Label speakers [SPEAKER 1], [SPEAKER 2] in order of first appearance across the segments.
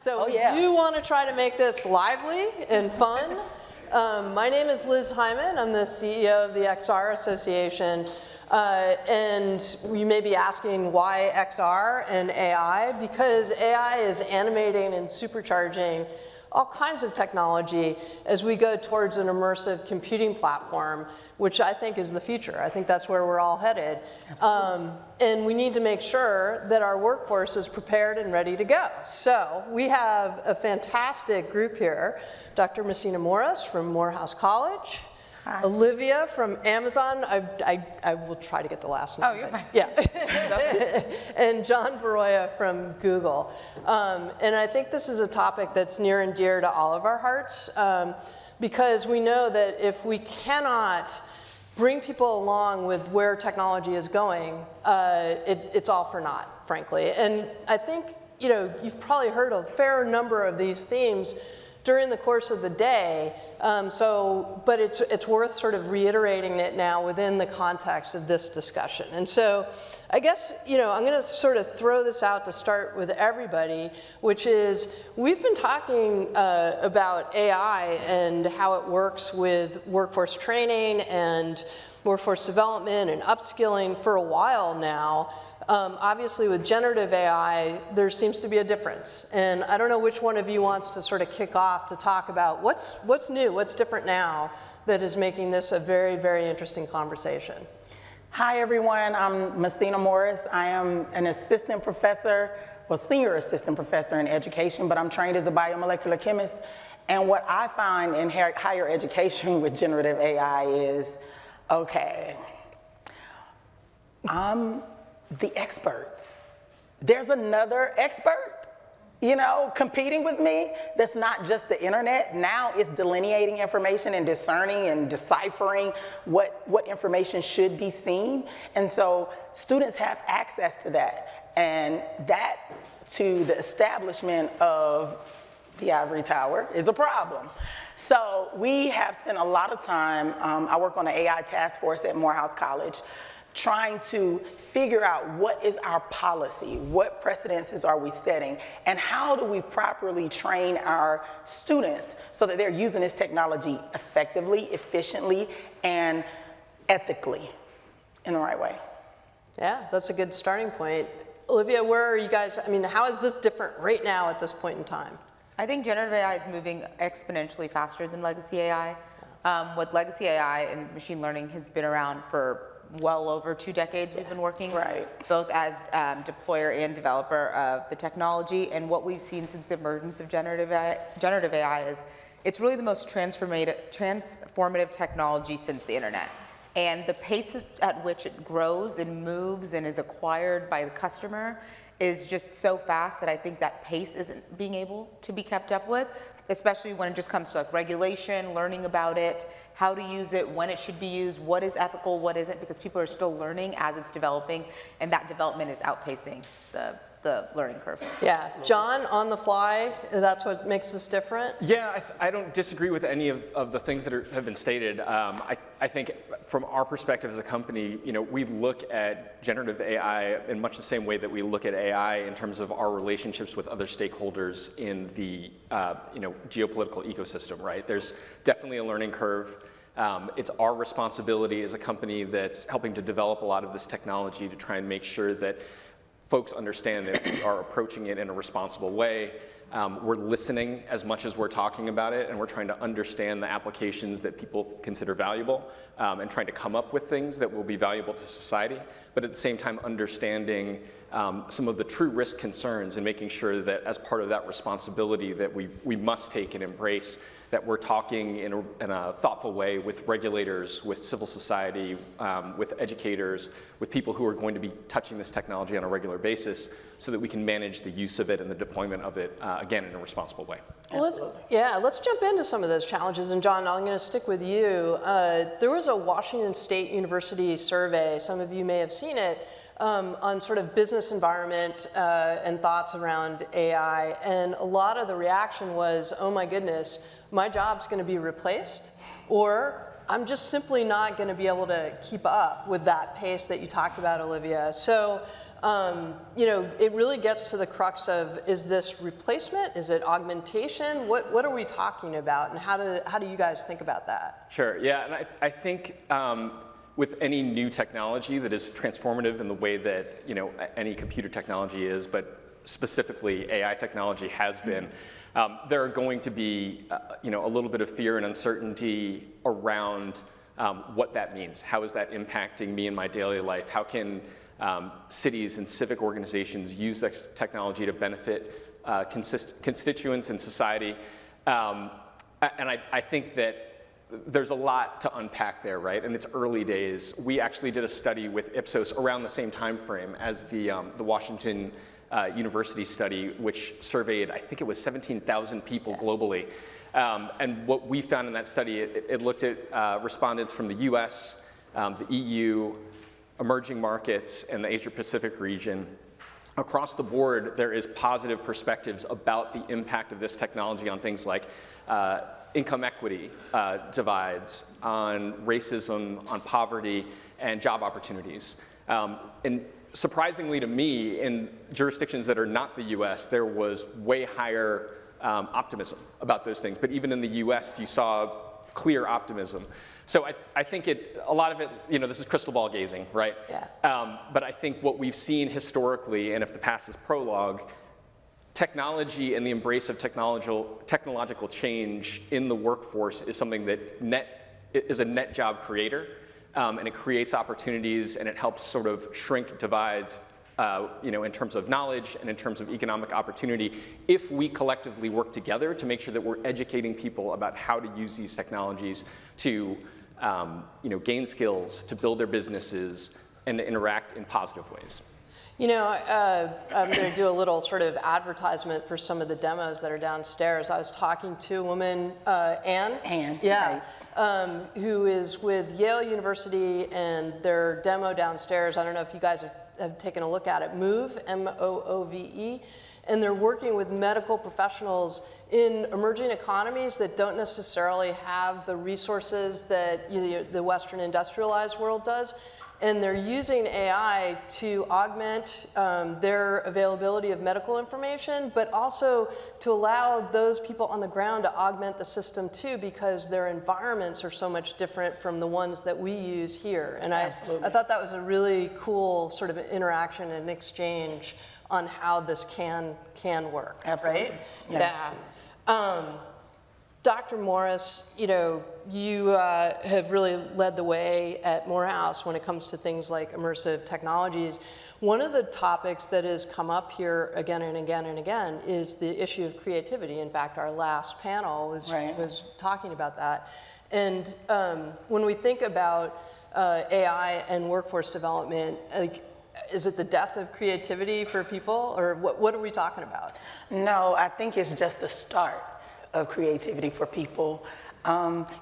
[SPEAKER 1] So we do want to try to make this lively and fun. My name is Liz Hyman. I'm the CEO of the XR Association. And you may be asking why XR and AI? Because AI is animating and supercharging all kinds of technology as we go towards an immersive computing platform, which I think is the future. I think that's where we're all headed. And we need to make sure that our workforce is prepared and ready to go. So we have a fantastic group here. Dr. Messina Morris from Morehouse College. Hi. Olivia from Amazon. I will try to get the last name.
[SPEAKER 2] Oh, you're fine.
[SPEAKER 1] Yeah. And John Baroya from Google. And I think this is a topic that's near and dear to all of our hearts, because we know that if we cannot bring people along with where technology is going, it's all for naught, frankly. And I think, you know, you've probably heard a fair number of these themes during the course of the day, but it's worth sort of reiterating it now within the context of this discussion. And so I guess, you know, I'm gonna sort of throw this out to start with everybody, which is, we've been talking about AI and how it works with workforce training and workforce development and upskilling for a while now. Obviously with generative AI, there seems to be a difference. And I don't know which one of you wants to sort of kick off to talk about what's new, what's different now that is making this a very, very interesting conversation.
[SPEAKER 3] Hi everyone, I'm Messina Morris. I am an assistant professor, well, senior assistant professor in education, but I'm trained as a biomolecular chemist. And what I find in higher education with generative AI is, okay, I'm the expert. There's another expert, you know, competing with me that's not just the internet. Now it's delineating information and discerning and deciphering what information should be seen. And so students have access to that. And that, to the establishment of the ivory tower, is a problem. So we have spent a lot of time, I work on an AI task force at Morehouse College, trying to figure out what is our policy, what precedences are we setting, and how do we properly train our students so that they're using this technology effectively, efficiently, and ethically in the right way.
[SPEAKER 1] Yeah, that's a good starting point. Olivia, where are you guys? I mean, how is this different right now at this point in time?
[SPEAKER 2] I think generative AI is moving exponentially faster than legacy AI. With legacy AI and machine learning has been around for well over 2 decades. We've been working both as deployer and developer of the technology. And what we've seen since the emergence of generative AI is it's really the most transformative technology since the internet. And the pace at which it grows and moves and is acquired by the customer is just so fast that I think that pace isn't being able to be kept up with, especially when it just comes to like regulation, learning about it, how to use it, when it should be used, what is ethical, what isn't, because people are still learning as it's developing, and that development is outpacing the learning curve.
[SPEAKER 1] Yeah, absolutely. John, on the fly, that's what makes this different?
[SPEAKER 4] Yeah, I don't disagree with any of the things that have been stated. I think from our perspective as a company, you know, we look at generative AI in much the same way that we look at AI in terms of our relationships with other stakeholders in the you know, geopolitical ecosystem, right? There's definitely a learning curve. It's our responsibility as a company that's helping to develop a lot of this technology to try and make sure that folks understand that we are approaching it in a responsible way. We're listening as much as we're talking about it, and we're trying to understand the applications that people consider valuable, and trying to come up with things that will be valuable to society, but at the same time understanding some of the true risk concerns and making sure that as part of that responsibility that we must take and embrace, that we're talking in a thoughtful way with regulators, with civil society, with educators, with people who are going to be touching this technology on a regular basis so that we can manage the use of it and the deployment of it, again, in a responsible way.
[SPEAKER 1] Well, let's jump into some of those challenges. And John, I'm going to stick with you. There was a Washington State University survey, some of you may have seen it, on sort of business environment and thoughts around AI. And a lot of the reaction was, oh my goodness, my job's going to be replaced, or I'm just simply not going to be able to keep up with that pace that you talked about, Olivia. So you know, it really gets to the crux of, is this replacement? Is it augmentation? What are we talking about, and how do you guys think about that?
[SPEAKER 4] Sure, yeah, and I think with any new technology that is transformative in the way that, you know, any computer technology is, but specifically AI technology has been, there are going to be, you know, a little bit of fear and uncertainty around what that means. How is that impacting me in my daily life? How can cities and civic organizations use this technology to benefit constituents in society? And I think that there's a lot to unpack there, right? And it's early days. We actually did a study with Ipsos around the same time frame as the Washington University study, which surveyed, I think it was 17,000 people globally. And what we found in that study, it looked at respondents from the US, the EU, emerging markets, and the Asia Pacific region. Across the board, there is positive perspectives about the impact of this technology on things like income equity divides, on racism, on poverty, and job opportunities. And surprisingly to me, in jurisdictions that are not the US, there was way higher optimism about those things. But even in the US, you saw clear optimism. So I think a lot of it, you know, this is crystal ball gazing, right?
[SPEAKER 1] Yeah.
[SPEAKER 4] But I think what we've seen historically, and if the past is prologue, technology and the embrace of technological change in the workforce is something that is a net job creator, and it creates opportunities, and it helps sort of shrink divides, you know, in terms of knowledge and in terms of economic opportunity, if we collectively work together to make sure that we're educating people about how to use these technologies to, you know, gain skills, to build their businesses, and to interact in positive ways.
[SPEAKER 1] You know, I'm going to do a little sort of advertisement for some of the demos that are downstairs. I was talking to a woman, Anne. Yeah.
[SPEAKER 3] Right.
[SPEAKER 1] Who is with Yale University, and their demo downstairs, I don't know if you guys have taken a look at it, MOVE, M-O-O-V-E, and they're working with medical professionals in emerging economies that don't necessarily have the resources that the Western industrialized world does. And they're using AI to augment their availability of medical information, but also to allow those people on the ground to augment the system too, because their environments are so much different from the ones that we use here. And I thought that was a really cool sort of interaction and exchange on how this can work.
[SPEAKER 3] Absolutely.
[SPEAKER 1] Right? Yeah. Dr. Morris, you know, you have really led the way at Morehouse when it comes to things like immersive technologies. One of the topics that has come up here again and again and again is the issue of creativity. In fact, our last panel was talking about that. And when we think about AI and workforce development, like, is it the death of creativity for people, or what are we talking about?
[SPEAKER 3] No, I think it's just the start of creativity for people.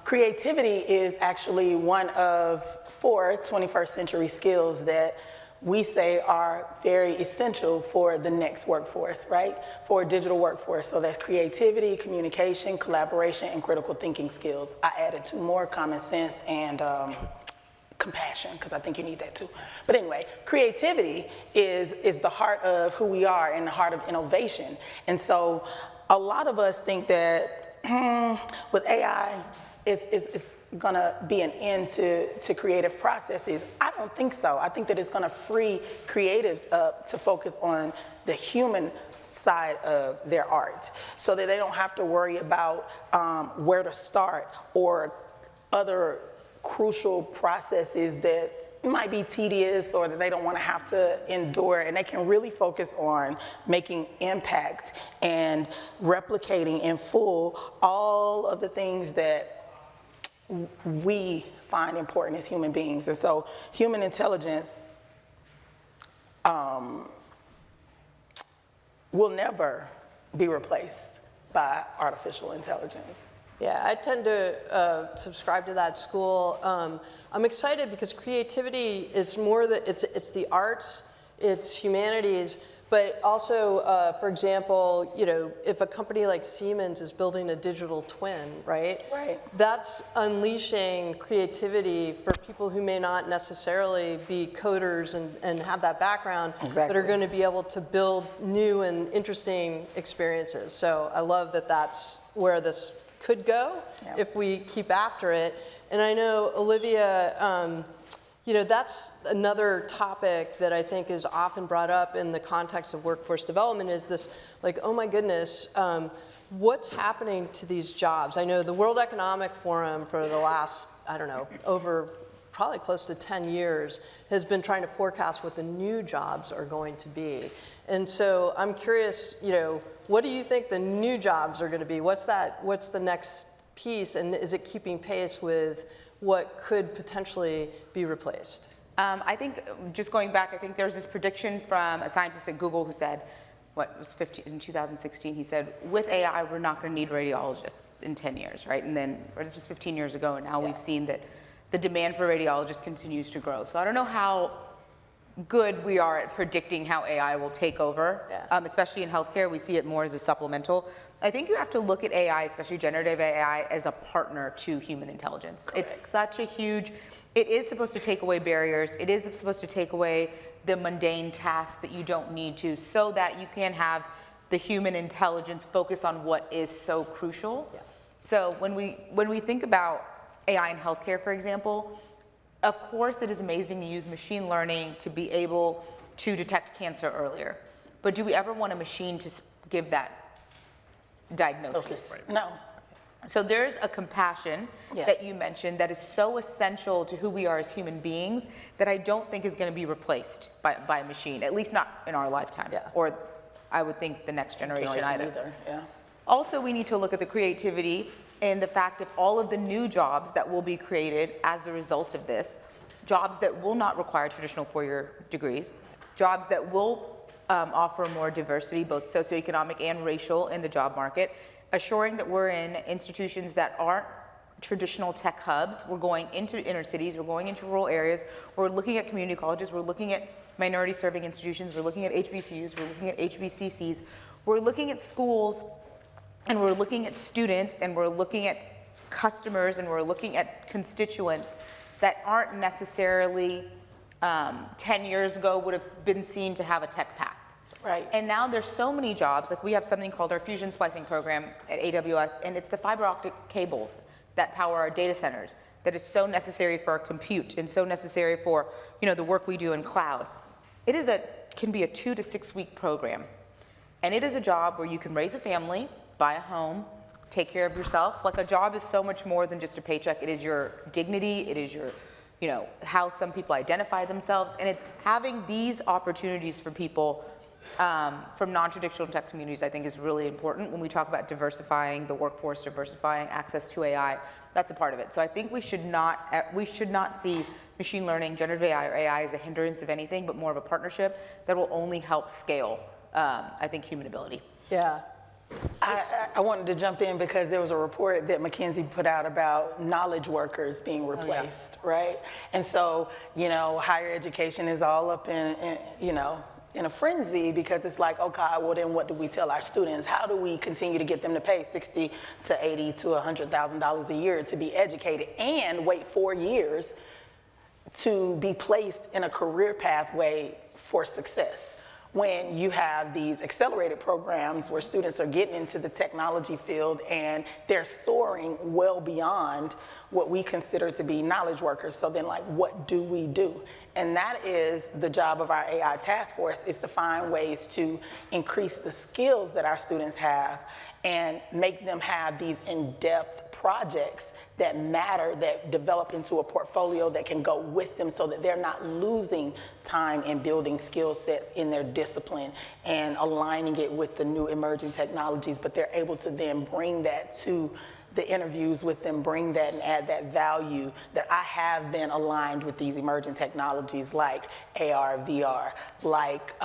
[SPEAKER 3] Creativity is actually one of 4 21st century skills that we say are very essential for the next workforce, right? For a digital workforce. So that's creativity, communication, collaboration, and critical thinking skills. I added 2 more: common sense and compassion, because I think you need that too. But anyway, creativity is the heart of who we are and the heart of innovation. And so a lot of us think that with AI, it's gonna be an end to creative processes. I don't think so. I think that it's gonna free creatives up to focus on the human side of their art, so that they don't have to worry about where to start or other crucial processes that might be tedious or that they don't want to have to endure, and they can really focus on making impact and replicating in full all of the things that we find important as human beings. And so human intelligence will never be replaced by artificial intelligence.
[SPEAKER 1] Yeah, I tend to subscribe to that school. I'm excited because creativity is more that it's the arts, it's humanities, But also, for example, if a company like Siemens is building a digital twin, right?
[SPEAKER 3] Right.
[SPEAKER 1] That's unleashing creativity for people who may not necessarily be coders and have that background,
[SPEAKER 3] Exactly.
[SPEAKER 1] but are going to be able to build new and interesting experiences. So I love that that's where this could go if we keep after it. And I know, Olivia, that's another topic that I think is often brought up in the context of workforce development is this, like, oh my goodness, what's happening to these jobs? I know the World Economic Forum for the last, over probably close to 10 years has been trying to forecast what the new jobs are going to be. And so I'm curious, what do you think the new jobs are going to be? What's the next piece, and is it keeping pace with what could potentially be replaced?
[SPEAKER 2] I think, just going back, I think there was this prediction from a scientist at Google who said, in 2016, he said, with AI, we're not going to need radiologists in 10 years, right? And then, or this was 15 years ago, and now we've seen that the demand for radiologists continues to grow. So I don't know how good we are at predicting how AI will take over, especially in healthcare. We see it more as a supplemental. I think you have to look at AI, especially generative AI, as a partner to human intelligence.
[SPEAKER 3] Correct.
[SPEAKER 2] It's such a huge, it is supposed to take away barriers. It is supposed to take away the mundane tasks that you don't need to, so that you can have the human intelligence focus on what is so crucial. Yeah. So when we think about AI in healthcare, for example, of course it is amazing to use machine learning to be able to detect cancer earlier. But do we ever want a machine to give that diagnosis?
[SPEAKER 3] Right. No.
[SPEAKER 2] So there's a compassion that you mentioned that is so essential to who we are as human beings that I don't think is going to be replaced by a machine, at least not in our lifetime, or I would think the next generation either.
[SPEAKER 3] Yeah.
[SPEAKER 2] Also, we need to look at the creativity and the fact of all of the new jobs that will be created as a result of this, jobs that will not require traditional four-year degrees, jobs that will offer more diversity, both socioeconomic and racial, in the job market, assuring that we're in institutions that aren't traditional tech hubs. We're going into inner cities, we're going into rural areas, we're looking at community colleges, we're looking at minority serving institutions, we're looking at HBCUs, we're looking at HBCCs, we're looking at schools, and we're looking at students, and we're looking at customers, and we're looking at constituents that aren't necessarily 10 years ago would have been seen to have a tech path.
[SPEAKER 3] Right.
[SPEAKER 2] And now there's so many jobs, like we have something called our fusion splicing program at AWS, and it's the fiber optic cables that power our data centers that is so necessary for our compute and so necessary for the work we do in cloud. It is can be a 2 to 6 week program. And it is a job where you can raise a family, buy a home, take care of yourself. Like, a job is so much more than just a paycheck. It is your dignity, it is your, how some people identify themselves. And it's having these opportunities for people from non-traditional tech communities, I think, is really important when we talk about diversifying the workforce, diversifying access to AI. That's a part of it. So I think we should not see machine learning, generative AI, or AI as a hindrance of anything, but more of a partnership that will only help scale, I think, human ability.
[SPEAKER 1] Yeah.
[SPEAKER 3] I wanted to jump in because there was a report that McKinsey put out about knowledge workers being replaced, right? And so, higher education is all up in a frenzy, because it's like, okay, well then what do we tell our students? How do we continue to get them to pay $60,000 to $80,000 to $100,000 a year to be educated and wait 4 years to be placed in a career pathway for success, when you have these accelerated programs where students are getting into the technology field and they're soaring well beyond what we consider to be knowledge workers? So then, like, what do we do? And that is the job of our AI task force, is to find ways to increase the skills that our students have and make them have these in-depth projects that matter, that develop into a portfolio that can go with them, so that they're not losing time in building skill sets in their discipline and aligning it with the new emerging technologies, but they're able to then bring that to the interviews with them, bring that and add that value that I have been aligned with these emerging technologies like AR, VR, like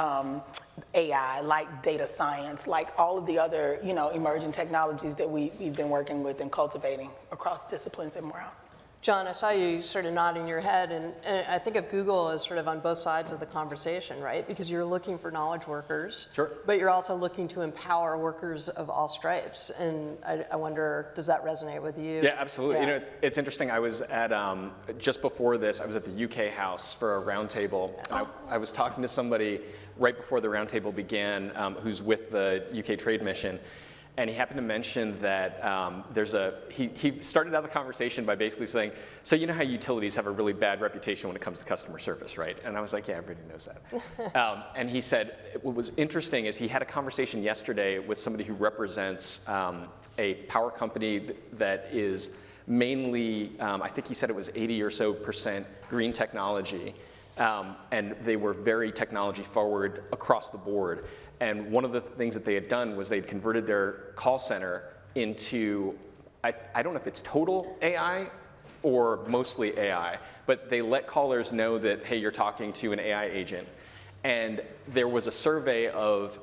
[SPEAKER 3] AI, like data science, like all of the other emerging technologies that we've been working with and cultivating across disciplines and more else.
[SPEAKER 1] John, I saw you sort of nodding your head, and I think of Google as sort of on both sides of the conversation, right? Because you're looking for knowledge workers,
[SPEAKER 4] Sure.
[SPEAKER 1] but you're also looking to empower workers of all stripes. And I wonder, does that resonate with you?
[SPEAKER 4] Yeah, absolutely.
[SPEAKER 1] Yeah.
[SPEAKER 4] You know, it's interesting. I was at, just before this, I was at the UK House for a roundtable. I was talking to somebody right before the roundtable began who's with the UK Trade Mission. And he happened to mention that he started out the conversation by basically saying, so you know how utilities have a really bad reputation when it comes to customer service, right? And I was like, yeah, everybody knows that. And he said, what was interesting is he had a conversation yesterday with somebody who represents a power company that is mainly, I think he said it was 80 or so % green technology. And they were very technology forward across the board. And one of the things that they had done was they'd converted their call center into, I don't know if it's total AI or mostly AI, but they let callers know that, hey, you're talking to an AI agent. And there was a survey of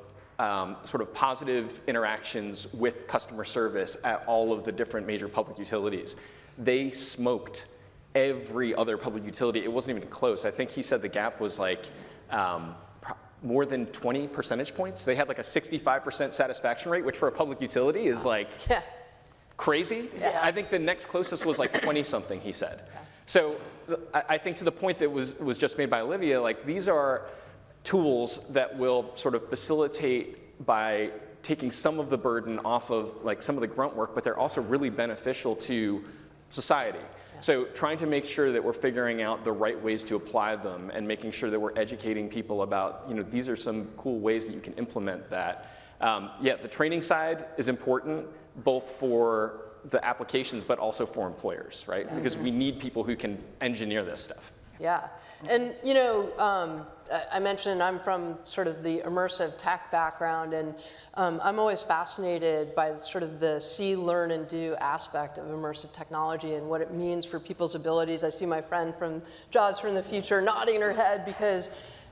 [SPEAKER 4] sort of positive interactions with customer service at all of the different major public utilities. They smoked every other public utility. It wasn't even close. I think he said the gap was like, more than 20 percentage points. They had like a 65% satisfaction rate, which for a public utility is like crazy.
[SPEAKER 1] Yeah.
[SPEAKER 4] I think the next closest was like 20 something, he said. So I think to the point that was just made by Olivia, like these are tools that will sort of facilitate by taking some of the burden off of like some of the grunt work, but they're also really beneficial to society. So trying to make sure that we're figuring out the right ways to apply them and making sure that we're educating people about, you know, these are some cool ways that you can implement that. Yeah, the training side is important, both for the applications, but also for employers, right? Because we need people who can engineer this stuff.
[SPEAKER 1] Yeah, and you know, I mentioned I'm from sort of the immersive tech background, and I'm always fascinated by sort of the see, learn, and do aspect of immersive technology and what it means for people's abilities. I see my friend from Jobs for the Future nodding her head because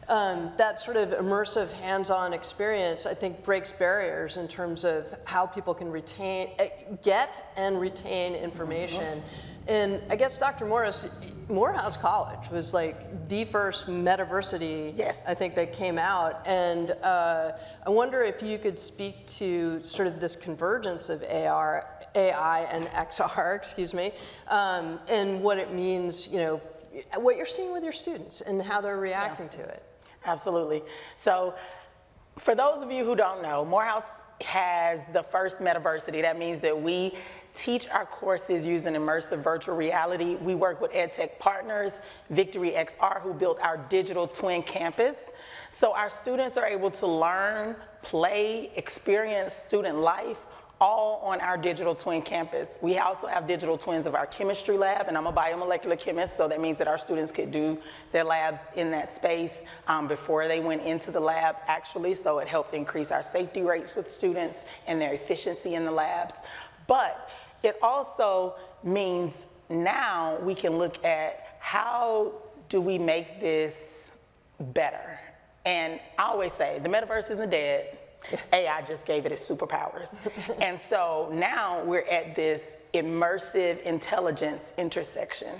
[SPEAKER 1] that sort of immersive hands-on experience, I think, breaks barriers in terms of how people can get and retain information. And I guess, Dr. Morris, Morehouse College was like the first metaversity,
[SPEAKER 3] yes,
[SPEAKER 1] I think, that came out. And I wonder if you could speak to sort of this convergence of AI and XR, excuse me, and what it means, you know, what you're seeing with your students and how they're reacting to it.
[SPEAKER 3] Absolutely. So for those of you who don't know, Morehouse has the first metaversity. That means that we teach our courses using immersive virtual reality. We work with EdTech partners, Victory XR, who built our digital twin campus. So our students are able to learn, play, experience student life, all on our digital twin campus. We also have digital twins of our chemistry lab, and I'm a biomolecular chemist, so that means that our students could do their labs in that space before they went into the lab, actually, so it helped increase our safety rates with students and their efficiency in the labs. But it also means now we can look at how do we make this better. And I always say, the metaverse isn't dead. AI just gave it its superpowers. And so now we're at this immersive intelligence intersection.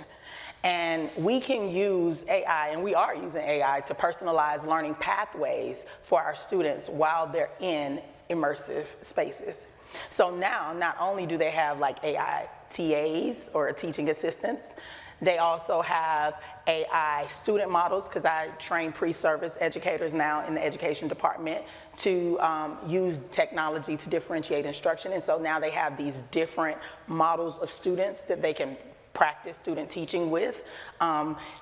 [SPEAKER 3] And we can use AI, and we are using AI, to personalize learning pathways for our students while they're in immersive spaces. So now, not only do they have like AI TAs or teaching assistants, they also have AI student models, because I train pre-service educators now in the education department to use technology to differentiate instruction. And so now they have these different models of students that they can practice student teaching with.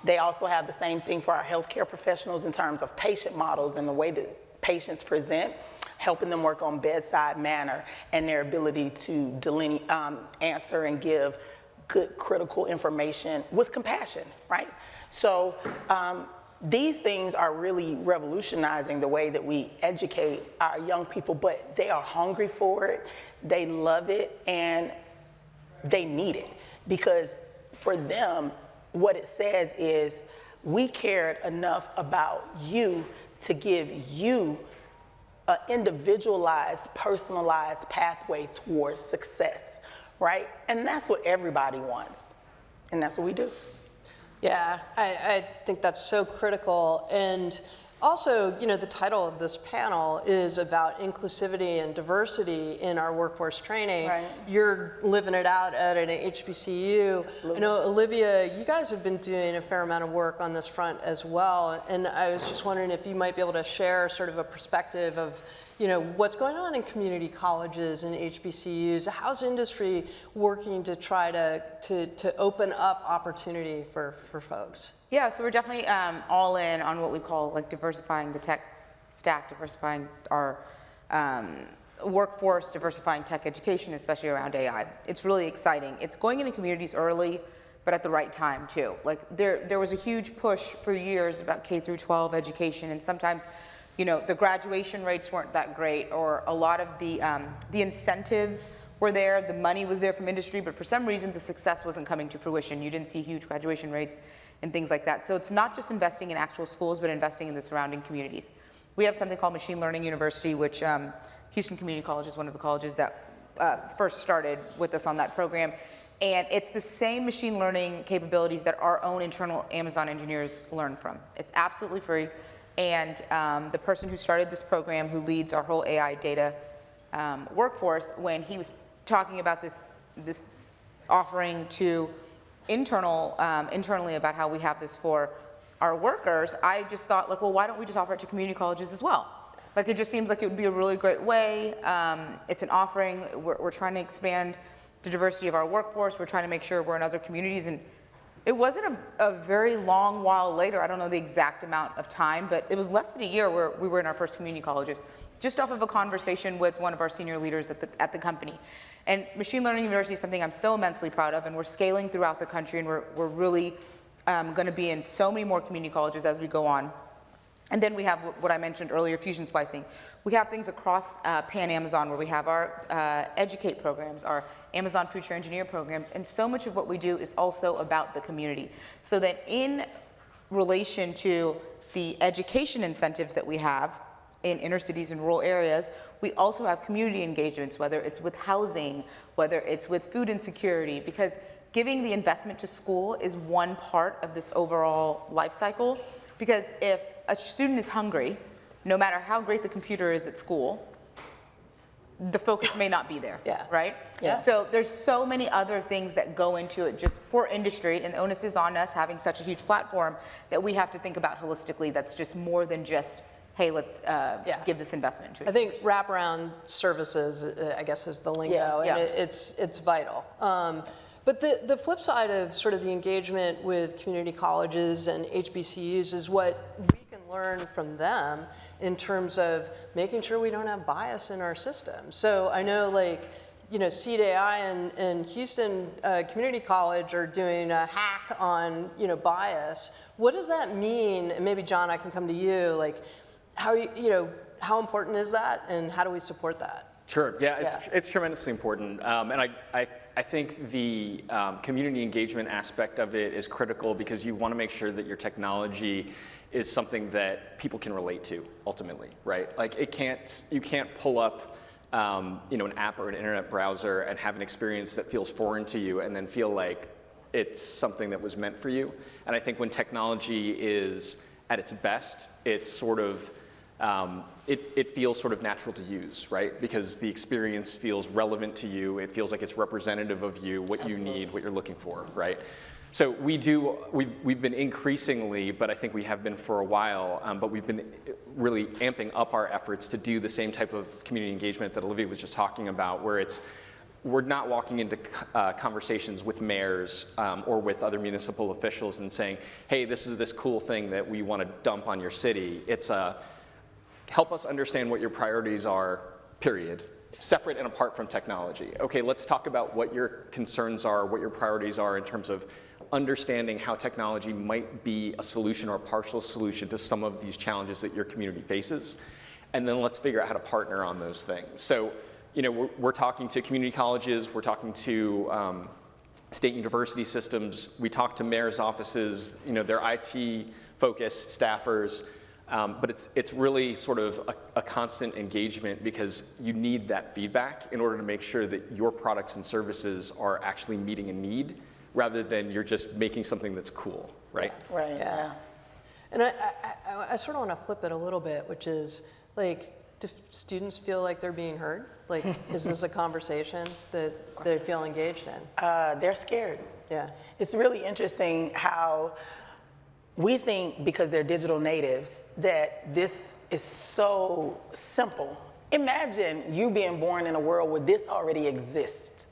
[SPEAKER 3] They also have the same thing for our healthcare professionals in terms of patient models and the way that patients present, helping them work on bedside manner and their ability to answer and give good critical information with compassion, right? So these things are really revolutionizing the way that we educate our young people, but they are hungry for it, they love it, and they need it. Because for them, what it says is, we cared enough about you to give you an individualized, personalized pathway towards success, right? And that's what everybody wants. And that's what we do.
[SPEAKER 1] Yeah, I think that's so critical. And also, the title of this panel is about inclusivity and diversity in our workforce training.
[SPEAKER 3] Right.
[SPEAKER 1] You're living it out at an HBCU.
[SPEAKER 3] Absolutely.
[SPEAKER 1] I know, Olivia, you guys have been doing a fair amount of work on this front as well. And I was just wondering if you might be able to share sort of a perspective of what's going on in community colleges and HBCUs. How's industry working to try to open up opportunity for folks?
[SPEAKER 2] Yeah, so we're definitely all in on what we call like diversifying the tech stack, diversifying our workforce, diversifying tech education, especially around AI. It's really exciting. It's going into communities early, but at the right time too. Like there was a huge push for years about K through 12 education, and sometimes the graduation rates weren't that great, or a lot of the incentives were there, the money was there from industry, but for some reason the success wasn't coming to fruition. You didn't see huge graduation rates and things like that. So it's not just investing in actual schools, but investing in the surrounding communities. We have something called Machine Learning University, which Houston Community College is one of the colleges that first started with us on that program. And it's the same machine learning capabilities that our own internal Amazon engineers learn from. It's absolutely free. And the person who started this program, who leads our whole AI data workforce, when he was talking about this offering to internally about how we have this for our workers, I just thought, like, well, why don't we just offer it to community colleges as well? Like, it just seems like it would be a really great way. It's an offering. We're trying to expand the diversity of our workforce. We're trying to make sure we're in other communities. And it wasn't a very long while later, I don't know the exact amount of time, but it was less than a year where we were in our first community colleges, just off of a conversation with one of our senior leaders at the company. And Machine Learning University is something I'm so immensely proud of, and we're scaling throughout the country, and we're really going to be in so many more community colleges as we go on. And then we have what I mentioned earlier, fusion splicing. We have things across Pan Amazon where we have our Educate programs, our Amazon Future Engineer programs, and so much of what we do is also about the community. So that in relation to the education incentives that we have in inner cities and rural areas, we also have community engagements, whether it's with housing, whether it's with food insecurity, because giving the investment to school is one part of this overall life cycle. Because if a student is hungry, no matter how great the computer is at school, the focus may not be there, right?
[SPEAKER 1] Yeah.
[SPEAKER 2] So there's so many other things that go into it just for industry, and the onus is on us having such a huge platform that we have to think about holistically. That's just more than just, hey, let's give this investment to it.
[SPEAKER 1] I think wraparound services, I guess, is the lingo, and it's vital. But the flip side of sort of the engagement with community colleges and HBCUs is what we can learn from them in terms of making sure we don't have bias in our system. So I know, like, Seed AI and Houston Community College are doing a hack on, bias. What does that mean? And maybe, John, I can come to you. Like, how important is that, and how do we support that?
[SPEAKER 4] Sure. Yeah, it's tremendously important, and I think the community engagement aspect of it is critical because you want to make sure that your technology is something that people can relate to ultimately, right? Like you can't pull up an app or an internet browser and have an experience that feels foreign to you and then feel like it's something that was meant for you. And I think when technology is at its best, it's sort of it feels sort of natural to use, right? Because the experience feels relevant to you. It feels like it's representative of you, what you need, what you're looking for, right? So we've been increasingly, but I think we have been for a while, but we've been really amping up our efforts to do the same type of community engagement that Olivia was just talking about, where we're not walking into conversations with mayors or with other municipal officials and saying, hey, this is this cool thing that we want to dump on your city. It's help us understand what your priorities are, period, separate and apart from technology. Okay, let's talk about what your concerns are, what your priorities are in terms of understanding how technology might be a solution or a partial solution to some of these challenges that your community faces. And then let's figure out how to partner on those things. So, we're talking to community colleges, we're talking to state university systems, we talk to mayor's offices, their IT-focused staffers, but it's really sort of a constant engagement because you need that feedback in order to make sure that your products and services are actually meeting a need rather than you're just making something that's cool, right?
[SPEAKER 3] Right. Yeah.
[SPEAKER 1] And I sort of want to flip it a little bit, which is like, do students feel like they're being heard? Like, is this a conversation that they feel engaged in?
[SPEAKER 3] They're scared.
[SPEAKER 1] Yeah.
[SPEAKER 3] It's really interesting how we think, because they're digital natives, that this is so simple. Imagine you being born in a world where this already exists.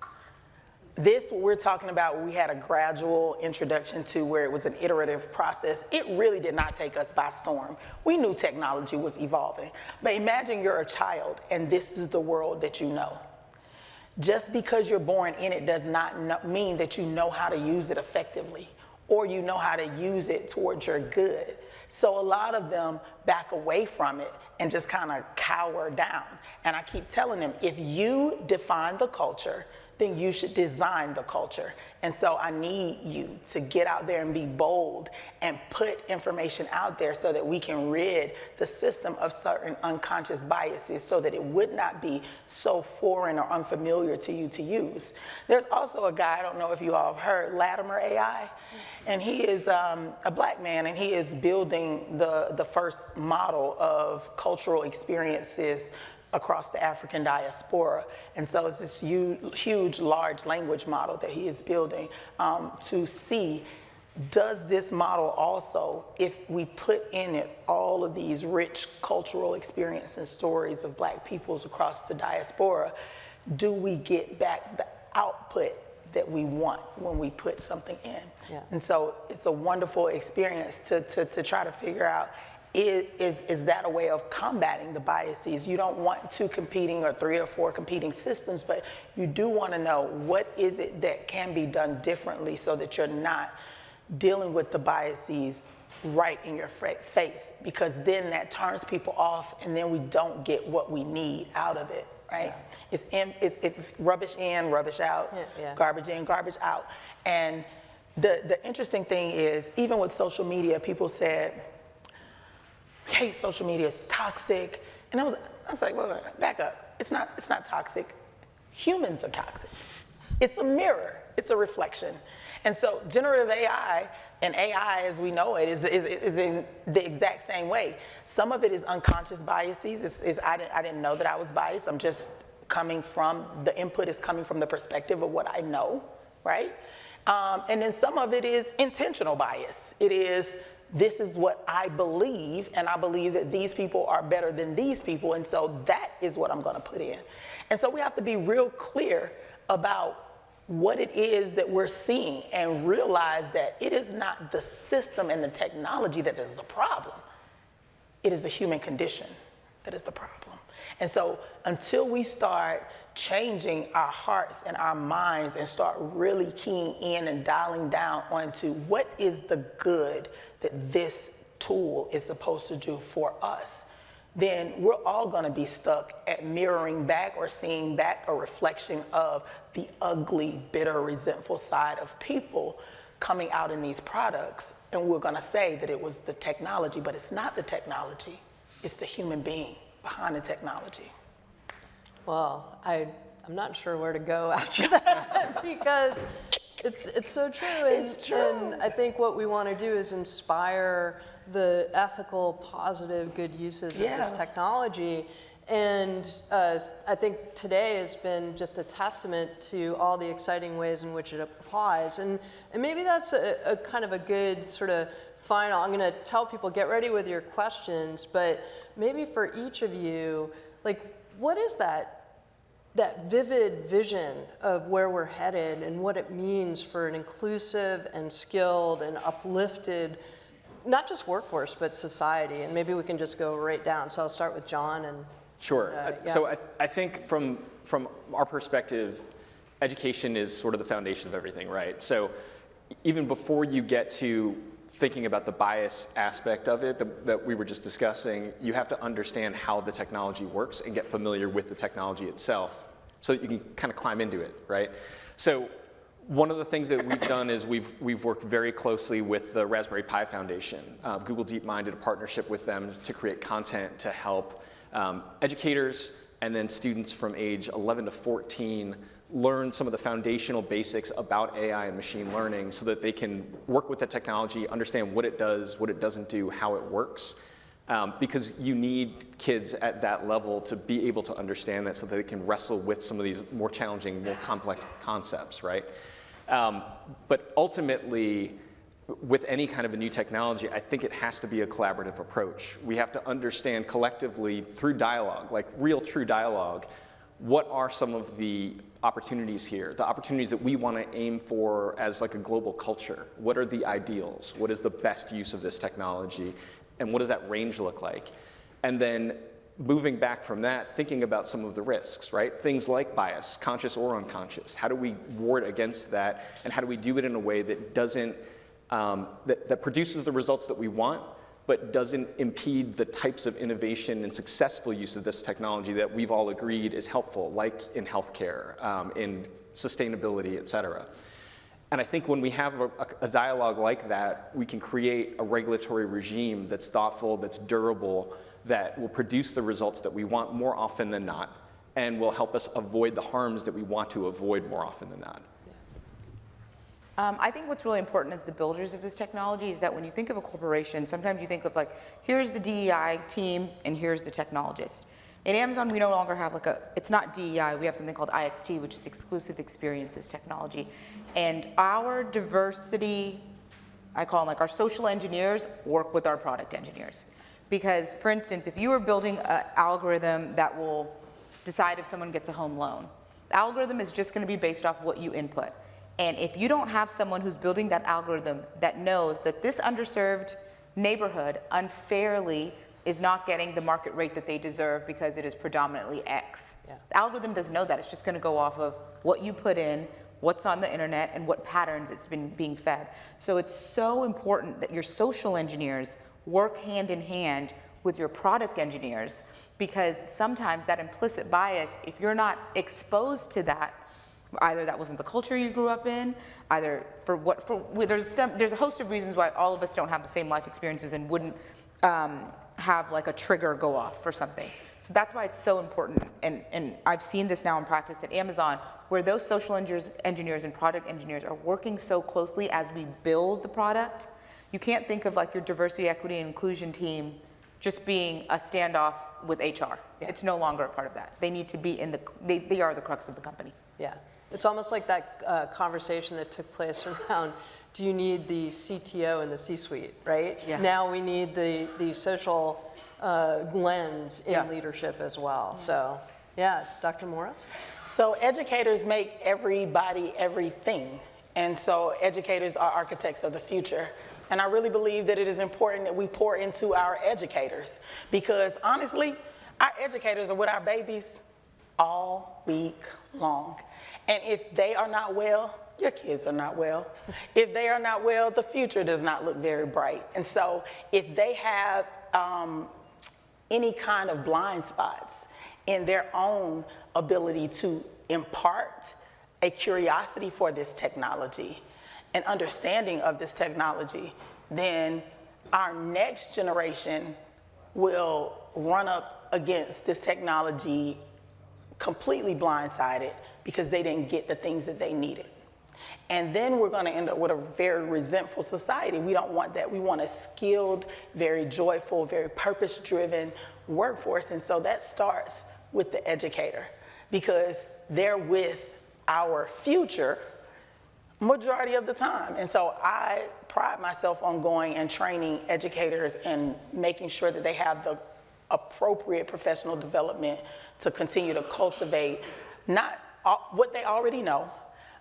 [SPEAKER 3] This, what we're talking about, we had a gradual introduction to where it was an iterative process. It really did not take us by storm. We knew technology was evolving. But imagine you're a child and this is the world that you know. Just because you're born in it does not mean that you know how to use it effectively or you know how to use it towards your good. So a lot of them back away from it and just kind of cower down. And I keep telling them, if you define the culture, then you should design the culture. And so I need you to get out there and be bold and put information out there so that we can rid the system of certain unconscious biases so that it would not be so foreign or unfamiliar to you to use. There's also a guy, I don't know if you all have heard, Latimer AI, and he is a black man, and he is building the first model of cultural experiences across the African diaspora. And so it's this huge, large language model that he is building to see, does this model also, if we put in it all of these rich cultural experiences and stories of black peoples across the diaspora, do we get back the output that we want when we put something in? Yeah. And so it's a wonderful experience to try to figure out, is that a way of combating the biases? You don't want two competing or three or four competing systems, but you do want to know what is it that can be done differently so that you're not dealing with the biases right in your face, because then that turns people off and then we don't get what we need out of it, right? Yeah. It's rubbish in, rubbish out, garbage in, garbage out. And the interesting thing is, even with social media, people said, hate social media, it's toxic. And I was like, wait, back up. It's not toxic. Humans are toxic. It's a mirror, it's a reflection. And so generative AI and AI as we know it is in the exact same way. Some of it is unconscious biases. I didn't know that I was biased. I'm just the input is coming from the perspective of what I know, right? And then some of it is intentional bias. It is, this is what I believe, and I believe that these people are better than these people, and so that is what I'm going to put in. And so we have to be real clear about what it is that we're seeing and realize that it is not the system and the technology that is the problem. It is the human condition that is the problem. And so until we start changing our hearts and our minds and start really keying in and dialing down onto what is the good that this tool is supposed to do for us, then we're all going to be stuck at mirroring back or seeing back a reflection of the ugly, bitter, resentful side of people coming out in these products. And we're going to say that it was the technology, but it's not the technology. It's the human being behind the technology.
[SPEAKER 1] Well, I'm not sure where to go after that because it's so true.
[SPEAKER 3] It's true.
[SPEAKER 1] And I think what we want to do is inspire the ethical, positive, good uses of this technology. And I think today has been just a testament to all the exciting ways in which it applies. And maybe that's a kind of a good sort of final, I'm going to tell people, get ready with your questions, but maybe for each of you, like, what is that vivid vision of where we're headed and what it means for an inclusive and skilled and uplifted, not just workforce, but society? And maybe we can just go right down. So I'll start with John. And
[SPEAKER 4] sure. So I think from our perspective, education is sort of the foundation of everything, right? So even before you get to thinking about the bias aspect of it that we were just discussing, you have to understand how the technology works and get familiar with the technology itself so that you can kind of climb into it, right? So one of the things that we've done is we've worked very closely with the Raspberry Pi Foundation. Google DeepMind did a partnership with them to create content to help educators, and then students from age 11 to 14 learn some of the foundational basics about AI and machine learning so that they can work with the technology, understand what it does, what it doesn't do, how it works. Because you need kids at that level to be able to understand that so that they can wrestle with some of these more challenging, more complex concepts, right? But ultimately, with any kind of a new technology, I think it has to be a collaborative approach. We have to understand collectively through dialogue, like real true dialogue, what are some of the opportunities here, the opportunities that we want to aim for as like a global culture. What are the ideals? What is the best use of this technology? And what does that range look like? And then moving back from that, thinking about some of the risks, right? Things like bias, conscious or unconscious. How do we ward against that? And how do we do it in a way that doesn't, that produces the results that we want, but doesn't impede the types of innovation and successful use of this technology that we've all agreed is helpful, like in healthcare, in sustainability, et cetera. And I think when we have a dialogue like that, we can create a regulatory regime that's thoughtful, that's durable, that will produce the results that we want more often than not, and will help us avoid the harms that we want to avoid more often than not.
[SPEAKER 2] I think what's really important as the builders of this technology is that when you think of a corporation, sometimes you think of like, here's the DEI team and here's the technologist. At Amazon, we no longer have like it's not DEI, we have something called IXT, which is Exclusive Experiences Technology. And our diversity, I call them like our social engineers, work with our product engineers. Because for instance, if you are building an algorithm that will decide if someone gets a home loan, the algorithm is just gonna be based off what you input. And if you don't have someone who's building that algorithm that knows that this underserved neighborhood unfairly is not getting the market rate that they deserve because it is predominantly X. Yeah. The algorithm doesn't know that. It's just going to go off of what you put in, what's on the internet, and what patterns it's been being fed. So it's so important that your social engineers work hand in hand with your product engineers, because sometimes that implicit bias, if you're not exposed to that, either that wasn't the culture you grew up in, either there's a host of reasons why all of us don't have the same life experiences and wouldn't have like a trigger go off for something. So that's why it's so important, and I've seen this now in practice at Amazon, where those social engineers and product engineers are working so closely as we build the product. You can't think of like your diversity, equity, and inclusion team just being a standoff with HR. Yeah. It's no longer a part of that. They need to be they are the crux of the company.
[SPEAKER 1] Yeah. It's almost like that conversation that took place around, do you need the CTO in the C-suite, right? Yeah. Now we need the social lens in leadership as well. Yeah. So, yeah, Dr. Morris?
[SPEAKER 3] So educators make everybody everything. And so educators are architects of the future. And I really believe that it is important that we pour into our educators, because honestly, our educators are with our babies all week long. And if they are not well, your kids are not well. If they are not well, the future does not look very bright. And so if they have any kind of blind spots in their own ability to impart a curiosity for this technology, an understanding of this technology, then our next generation will run up against this technology completely blindsided because they didn't get the things that they needed. And then we're going to end up with a very resentful society. We don't want that. We want a skilled, very joyful, very purpose-driven workforce. And so that starts with the educator, because they're with our future majority of the time. And so I pride myself on going and training educators and making sure that they have the appropriate professional development to continue to cultivate not what they already know,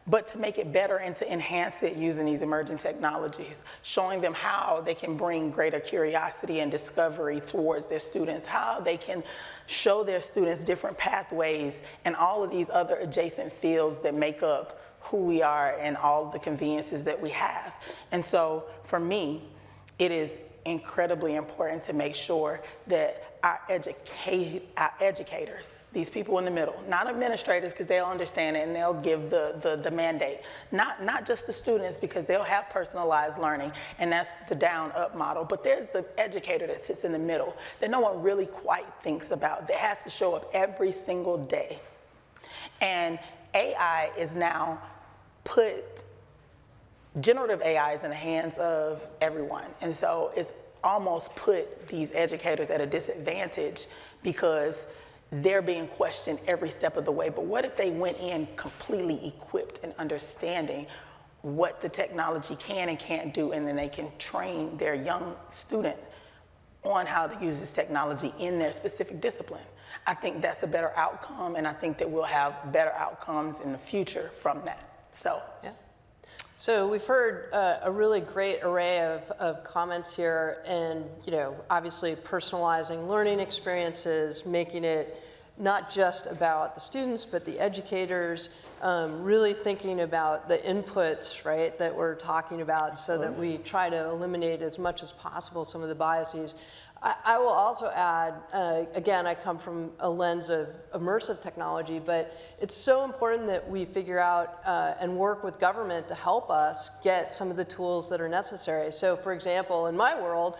[SPEAKER 3] but to make it better and to enhance it using these emerging technologies, showing them how they can bring greater curiosity and discovery towards their students, how they can show their students different pathways and all of these other adjacent fields that make up who we are and all of the conveniences that we have. And so for me, it is incredibly important to make sure that our educators, these people in the middle, not administrators because they'll understand it and they'll give the mandate, not just the students because they'll have personalized learning and that's the down-up model, but there's the educator that sits in the middle that no one really quite thinks about, that has to show up every single day. And AI is now generative AI is in the hands of everyone. And so it's almost put these educators at a disadvantage because they're being questioned every step of the way. But what if they went in completely equipped and understanding what the technology can and can't do, and then they can train their young student on how to use this technology in their specific discipline? I think that's a better outcome, and I think that we'll have better outcomes in the future from that. So.
[SPEAKER 1] Yeah. So we've heard a really great array of comments here, and obviously personalizing learning experiences, making it not just about the students but the educators, really thinking about the inputs, right, that we're talking about, so that we try to eliminate as much as possible some of the biases. I will also add, again, I come from a lens of immersive technology, but it's so important that we figure out and work with government to help us get some of the tools that are necessary. So for example, in my world,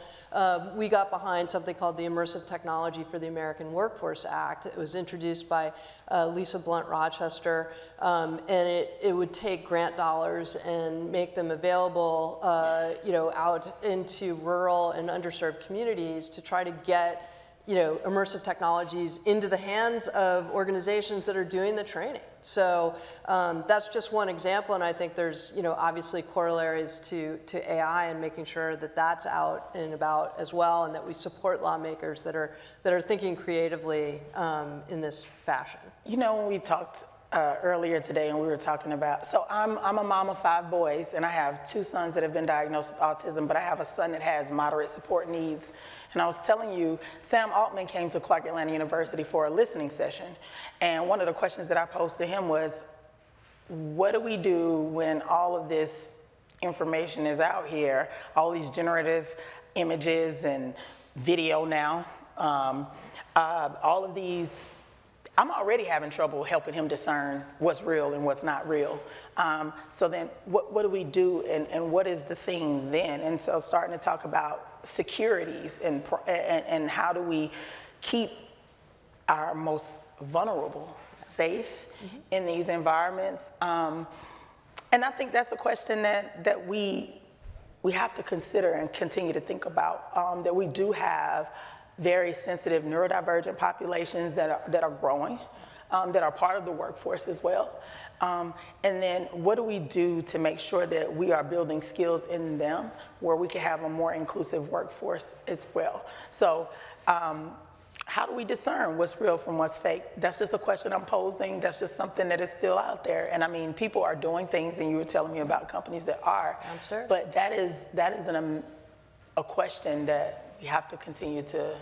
[SPEAKER 1] we got behind something called the Immersive Technology for the American Workforce Act. It was introduced by Lisa Blunt Rochester, and it would take grant dollars and make them available out into rural and underserved communities to try to get immersive technologies into the hands of organizations that are doing the training. So that's just one example, and I think there's obviously corollaries to AI and making sure that that's out and about as well, and that we support lawmakers that are thinking creatively in this fashion.
[SPEAKER 3] When we talked earlier today, and we were talking about, so I'm a mom of 5 boys, and I have 2 sons that have been diagnosed with autism, but I have a son that has moderate support needs. And I was telling you, Sam Altman came to Clark Atlanta University for a listening session, and one of the questions that I posed to him was, what do we do when all of this information is out here, all these generative images and video now, all of these, I'm already having trouble helping him discern what's real and what's not real. So then what do we do, and what is the thing then? And so starting to talk about securities and how do we keep our most vulnerable safe in these environments. And I think that's a question that we have to consider and continue to think about, that we do have very sensitive neurodivergent populations that are growing, that are part of the workforce as well. And then what do we do to make sure that we are building skills in them where we can have a more inclusive workforce as well? So how do we discern what's real from what's fake? That's just a question I'm posing. That's just something that is still out there. And I mean, people are doing things, and you were telling me about companies that are.
[SPEAKER 1] Downstairs.
[SPEAKER 3] But that is a question that we have to continue to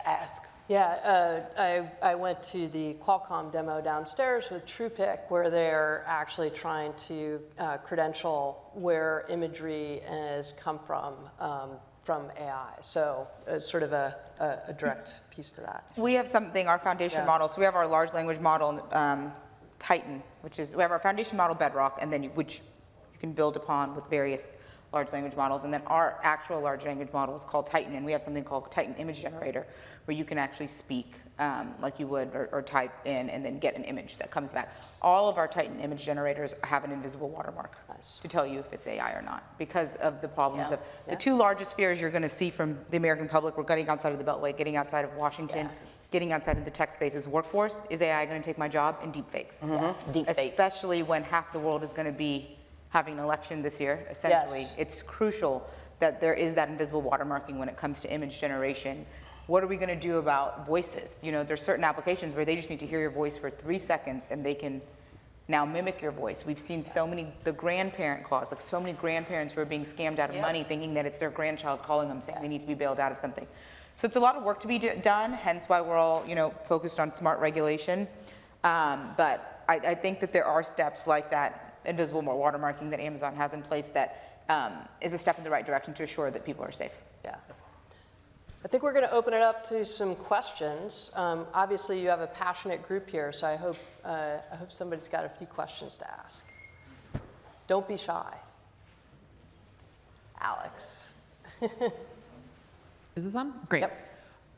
[SPEAKER 3] ask.
[SPEAKER 1] Yeah, I went to the Qualcomm demo downstairs with TruePic, where they're actually trying to credential where imagery has come from AI. So it's sort of a direct piece to that.
[SPEAKER 2] We have something, our foundation model, so we have our large language model, Titan, we have our foundation model Bedrock, and then which you can build upon with various large language models, and then our actual large language model is called Titan, and we have something called Titan Image Generator, where you can actually speak like you would, or type in, and then get an image that comes back. All of our Titan image generators have an invisible watermark to tell you if it's AI or not, because of the problems of the 2 largest fears you're going to see from the American public. We're getting outside of the Beltway, getting outside of Washington, getting outside of the tech spaces. Workforce, is AI going to take my job? And deepfakes. Deepfakes. Especially when half the world is going to be having an election this year, essentially. It's crucial that there is that invisible watermarking when it comes to image generation. What are we going to do about voices? There's certain applications where they just need to hear your voice for 3 seconds, and they can now mimic your voice. We've seen so many, the grandparent clause, like so many grandparents who are being scammed out of money, thinking that it's their grandchild calling them, saying they need to be bailed out of something. So it's a lot of work to be done, hence why we're all, focused on smart regulation. But I think that there are steps like that invisible watermarking that Amazon has in place that is a step in the right direction to assure that people are safe.
[SPEAKER 1] Yeah. I think we're going to open it up to some questions. Obviously, you have a passionate group here, so I hope somebody's got a few questions to ask. Don't be shy. Alex.
[SPEAKER 5] Is this on? Great.
[SPEAKER 1] Yep.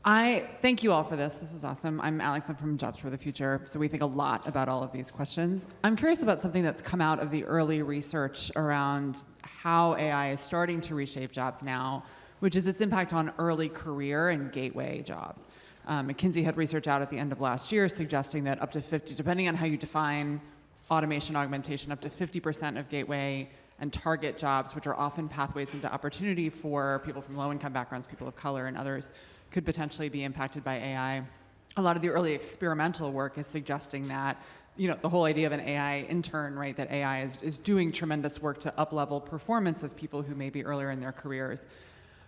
[SPEAKER 5] I thank you all for this. This is awesome. I'm Alex. I'm from Jobs for the Future, so we think a lot about all of these questions. I'm curious about something that's come out of the early research around how AI is starting to reshape jobs now, which is its impact on early career and gateway jobs. McKinsey had research out at the end of last year suggesting that up to 50, depending on how you define automation augmentation, up to 50% of gateway and target jobs, which are often pathways into opportunity for people from low-income backgrounds, people of color, and others, could potentially be impacted by AI. A lot of the early experimental work is suggesting that, the whole idea of an AI intern, right, that AI is doing tremendous work to up-level performance of people who may be earlier in their careers.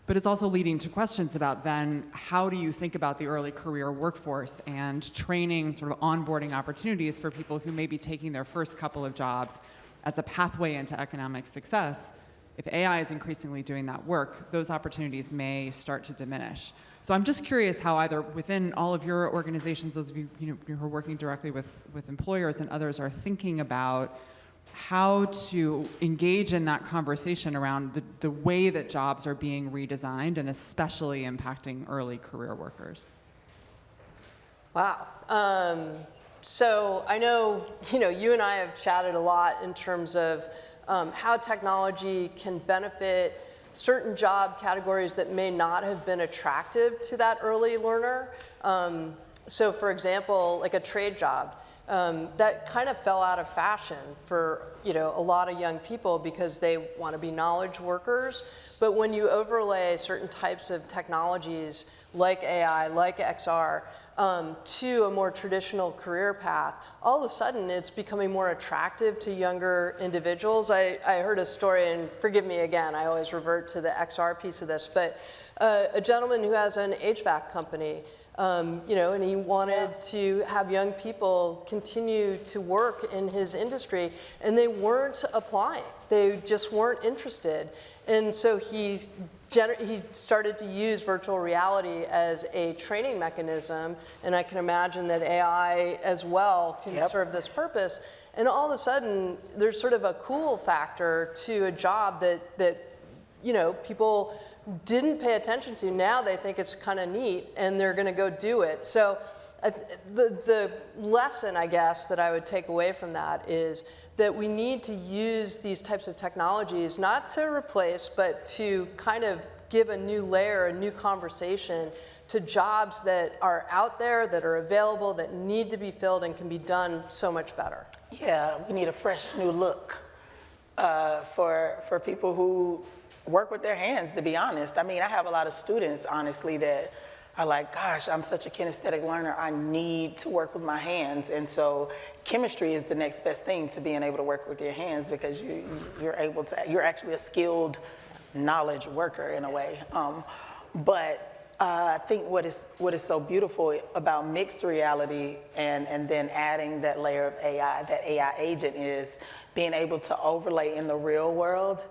[SPEAKER 5] But it's also leading to questions about then, how do you think about the early career workforce and training, sort of onboarding opportunities for people who may be taking their first couple of jobs as a pathway into economic success? If AI is increasingly doing that work, those opportunities may start to diminish. So I'm just curious how either within all of your organizations, those of you, who are working directly with employers and others, are thinking about how to engage in that conversation around the way that jobs are being redesigned and especially impacting early career workers.
[SPEAKER 1] Wow. So I know, you and I have chatted a lot in terms of how technology can benefit certain job categories that may not have been attractive to that early learner. So for example, like a trade job, that kind of fell out of fashion for a lot of young people because they want to be knowledge workers. But when you overlay certain types of technologies like AI, like XR, to a more traditional career path, all of a sudden it's becoming more attractive to younger individuals. I heard a story, and forgive me again, I always revert to the XR piece of this, but a gentleman who has an HVAC company, and he wanted to have young people continue to work in his industry, and they weren't applying. They just weren't interested. And so he started to use virtual reality as a training mechanism, and I can imagine that AI as well can serve this purpose. And all of a sudden, there's sort of a cool factor to a job that people didn't pay attention to. Now they think it's kind of neat, and they're going to go do it. So the lesson, I guess, that I would take away from that is that we need to use these types of technologies not to replace, but to kind of give a new layer, a new conversation to jobs that are out there, that are available, that need to be filled and can be done so much better.
[SPEAKER 3] Yeah, we need a fresh new look for people who work with their hands, to be honest. I mean, I have a lot of students, honestly, that are like, gosh, I'm such a kinesthetic learner, I need to work with my hands. And so chemistry is the next best thing to being able to work with your hands, because you're actually a skilled knowledge worker in a way. But I think what is so beautiful about mixed reality and then adding that layer of AI, that AI agent, is being able to overlay in the real world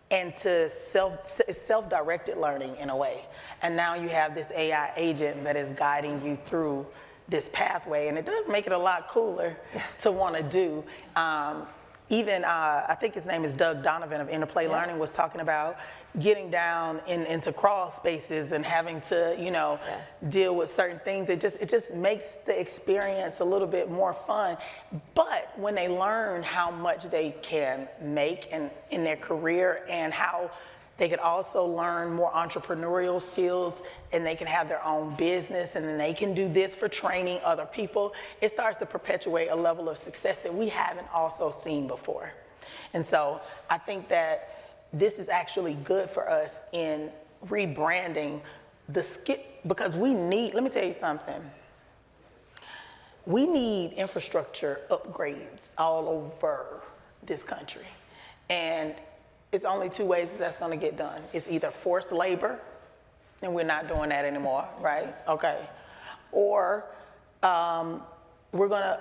[SPEAKER 3] and to self-directed learning in a way. And now you have this AI agent that is guiding you through this pathway, and it does make it a lot cooler to want to do. Even, I think his name is Doug Donovan of Interplay Learning, was talking about getting down into crawl spaces and having to, deal with certain things. It just makes the experience a little bit more fun. But when they learn how much they can make in their career, and how they could also learn more entrepreneurial skills, and they can have their own business, and then they can do this for training other people, it starts to perpetuate a level of success that we haven't also seen before. And so I think that this is actually good for us in rebranding the skill, because we need, let me tell you something, we need infrastructure upgrades all over this country. And it's only two ways that's going to get done. It's either forced labor, and we're not doing that anymore, right? Okay. Or we're going to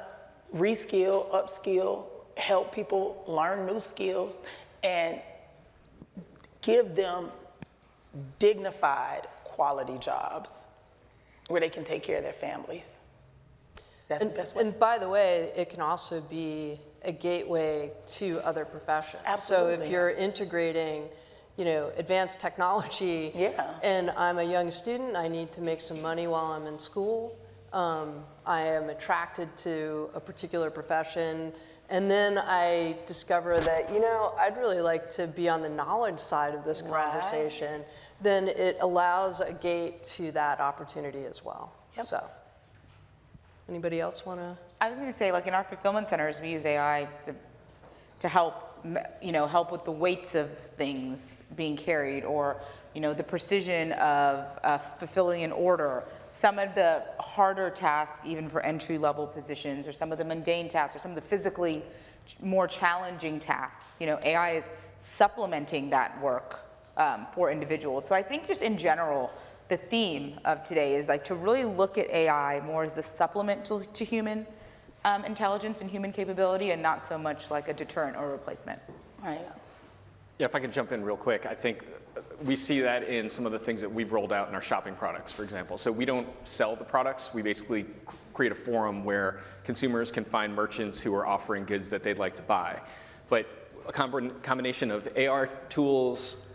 [SPEAKER 3] reskill, upskill, help people learn new skills, and give them dignified, quality jobs where they can take care of their families. That's the best way.
[SPEAKER 1] And by the way, it can also be a gateway to other professions.
[SPEAKER 3] Absolutely.
[SPEAKER 1] So if you're integrating, advanced technology, and I'm a young student, I need to make some money while I'm in school. I am attracted to a particular profession, and then I discover that, I'd really like to be on the knowledge side of this conversation. Then it allows a gate to that opportunity as well.
[SPEAKER 3] Yep.
[SPEAKER 1] So, anybody else want to?
[SPEAKER 2] I was going to say, like in our fulfillment centers, we use AI to help, help with the weights of things being carried, or, the precision of fulfilling an order. Some of the harder tasks, even for entry-level positions, or some of the mundane tasks, or some of the physically more challenging tasks. AI is supplementing that work for individuals. So I think just in general, the theme of today is like to really look at AI more as a supplement to human intelligence and human capability, and not so much like a deterrent or replacement.
[SPEAKER 3] Right.
[SPEAKER 4] Yeah, if I could jump in real quick, I think we see that in some of the things that we've rolled out in our shopping products, for example. So we don't sell the products. We basically create a forum where consumers can find merchants who are offering goods that they'd like to buy. But a combination of AR tools,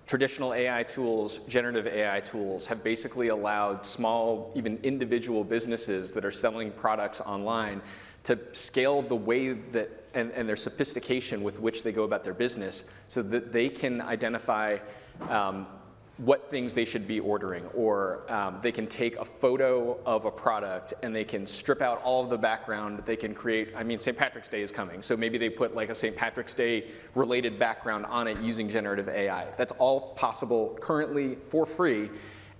[SPEAKER 4] traditional AI tools, generative AI tools have basically allowed small, even individual businesses that are selling products online to scale the way that, and their sophistication with which they go about their business, so that they can identify what things they should be ordering, or they can take a photo of a product and they can strip out all of the background. They can create, St. Patrick's Day is coming, so maybe they put like a St. Patrick's Day related background on it using generative AI. That's all possible currently for free,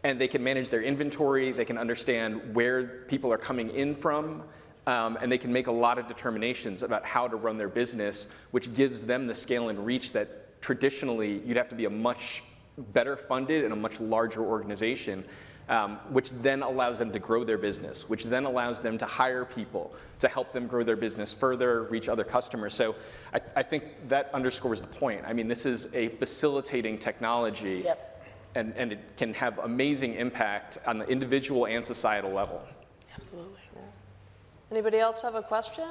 [SPEAKER 4] and they can manage their inventory, they can understand where people are coming in from, and they can make a lot of determinations about how to run their business, which gives them the scale and reach that traditionally you'd have to be a much better funded and a much larger organization, which then allows them to grow their business, which then allows them to hire people to help them grow their business further, reach other customers. So I think that underscores the point. This is a facilitating technology, and it can have amazing impact on the individual and societal level.
[SPEAKER 3] Absolutely.
[SPEAKER 1] Anybody else have a question?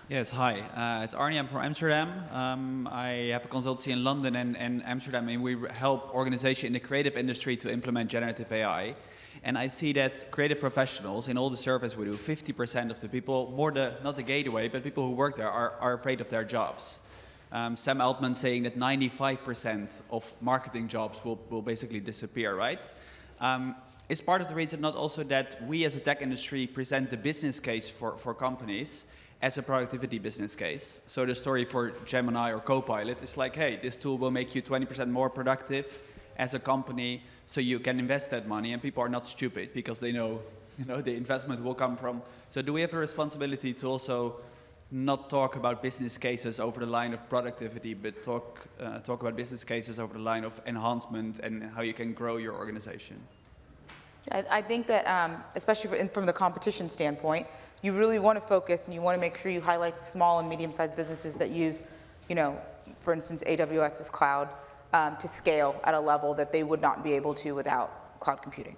[SPEAKER 6] Yes, hi. It's Arnie. I'm from Amsterdam. I have a consultancy in London and Amsterdam, and we help organizations in the creative industry to implement generative AI. And I see that creative professionals, in all the surveys we do, 50% of the people, not the gateway, but people who work there are afraid of their jobs. Sam Altman saying that 95% of marketing jobs will basically disappear, right? Is part of the reason not also that we as a tech industry present the business case for companies as a productivity business case? So the story for Gemini or Copilot is like, hey, this tool will make you 20% more productive as a company, so you can invest that money, and people are not stupid because they know, the investment will come from. So do we have a responsibility to also not talk about business cases over the line of productivity, but talk about business cases over the line of enhancement and how you can grow your organization?
[SPEAKER 2] I think that, especially from the competition standpoint, you really want to focus and you want to make sure you highlight small and medium-sized businesses that use, for instance, AWS's cloud to scale at a level that they would not be able to without cloud computing.